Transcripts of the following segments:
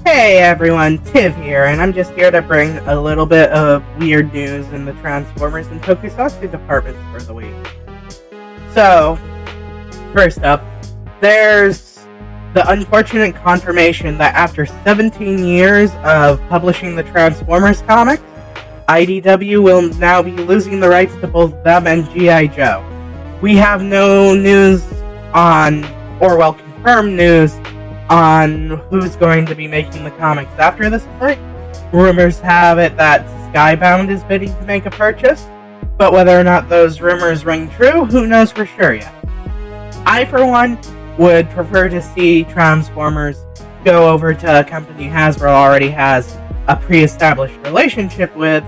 Hey everyone, Tiv here, and I'm just here to bring a little bit of weird news in the Transformers and Tokusatsu departments for the week. So, first up, there's the unfortunate confirmation that after 17 years of publishing the Transformers comics, IDW will now be losing the rights to both them and G.I. Joe. We have no news on, confirmed news on who's going to be making the comics after this point. Rumors have it that Skybound is bidding to make a purchase, but whether or not those rumors ring true, who knows for sure yet. I, for one, would prefer to see Transformers go over to a company Hasbro already has a pre-established relationship with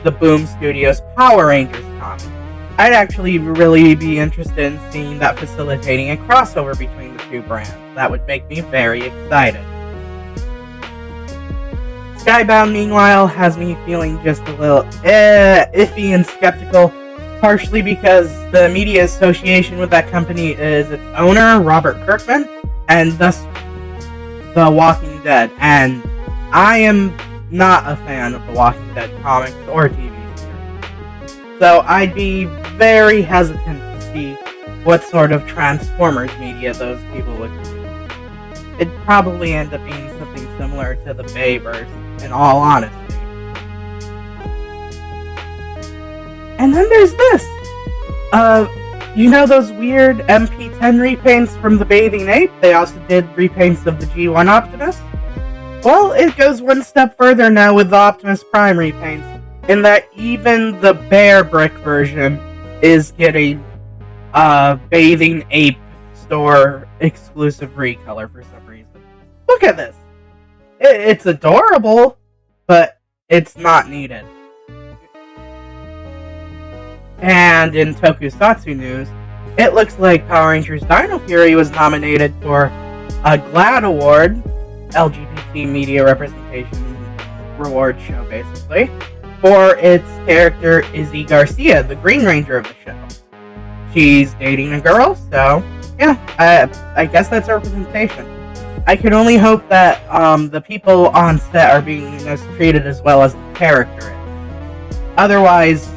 the Boom Studios Power Rangers comic. I'd actually really be interested in seeing that facilitating a crossover between the two brands. That would make me very excited. Skybound, meanwhile, has me feeling just a little iffy and skeptical, partially because the media association with that company is its owner, Robert Kirkman, and thus The Walking Dead, and I am not a fan of The Walking Dead comics or TV series. So I'd be very hesitant to see what sort of Transformers media those people would do. It'd probably end up being something similar to the Bayverse, in all honesty. And then there's this! You know those weird MP10 repaints from the Bathing Ape? They also did repaints of the G1 Optimus. Well, it goes one step further now with the Optimus Prime repaints, in that even the Bear Brick version is getting Bathing Ape store exclusive recolor for some reason. Look at this! It's adorable, but it's not needed. And in Tokusatsu news, it looks like Power Rangers Dino Fury was nominated for a GLAAD Award, LGBT Media Representation Reward show basically, for its character Izzy Garcia, the Green Ranger of the show. She's dating a girl, so yeah, I guess that's representation. I can only hope that the people on set are being treated as well as the character is. Otherwise,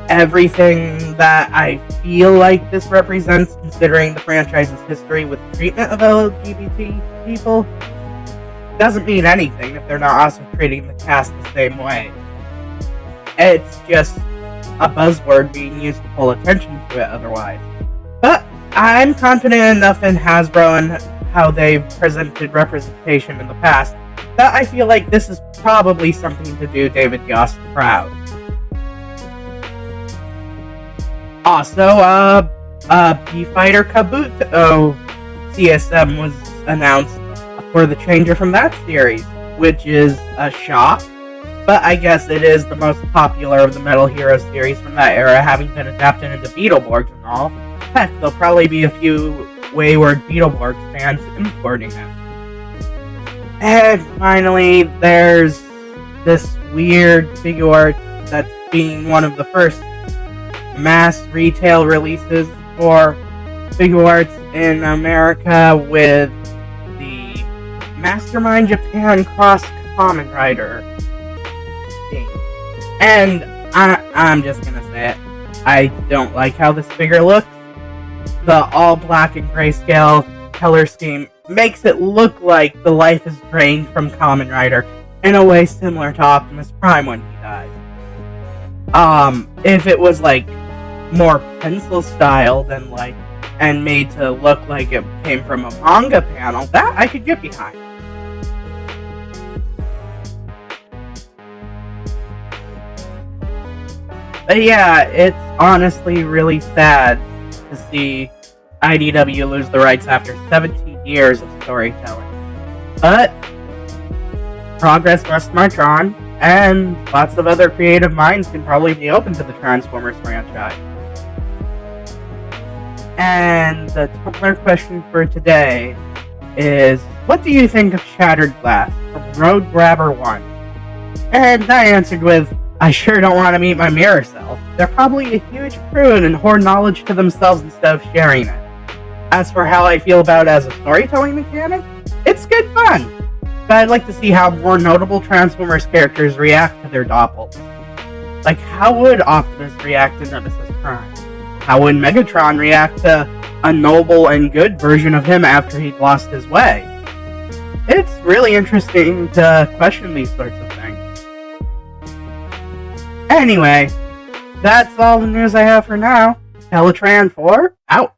everything that I feel like this represents, considering the franchise's history with treatment of LGBT people, doesn't mean anything if they're not also treating the cast the same way. It's just a buzzword being used to pull attention to it otherwise. But I'm confident enough in Hasbro and how they've presented representation in the past that I feel like this is probably something to do David Yost proud. Also, B-Fighter Kabuto CSM was announced for the changer from that series, which is a shock, but I guess it is the most popular of the Metal Hero series from that era, having been adapted into Beetleborgs and all. Heck, there'll probably be a few wayward Beetleborgs fans importing it. And finally, there's this weird figure art that's being one of the first mass retail releases for figure arts in America with the Mastermind Japan Cross Kamen Rider thing. And I'm just gonna say it, I don't like how this figure looks. The all black and grayscale color scheme makes it look like the life is drained from Kamen Rider in a way similar to Optimus Prime when he died. If it was like more pencil styled and made to look like it came from a manga panel, that I could get behind. But yeah, it's honestly really sad to see IDW lose the rights after 17 years of storytelling. But progress must march on, and lots of other creative minds can probably be open to the Transformers franchise. And the Tumblr question for today is, what do you think of Shattered Glass from Road Grabber 1? And I answered with, I sure don't want to meet my mirror self. They're probably a huge prune and hoard knowledge to themselves instead of sharing it. As for how I feel about it as a storytelling mechanic, it's good fun. but I'd like to see how more notable Transformers characters react to their doppels. Like, how would Optimus react to Nemesis Prime? How would Megatron react to a noble and good version of him after he'd lost his way? It's really interesting to question these sorts of things. Anyway, that's all the news I have for now. Teletran 4, out.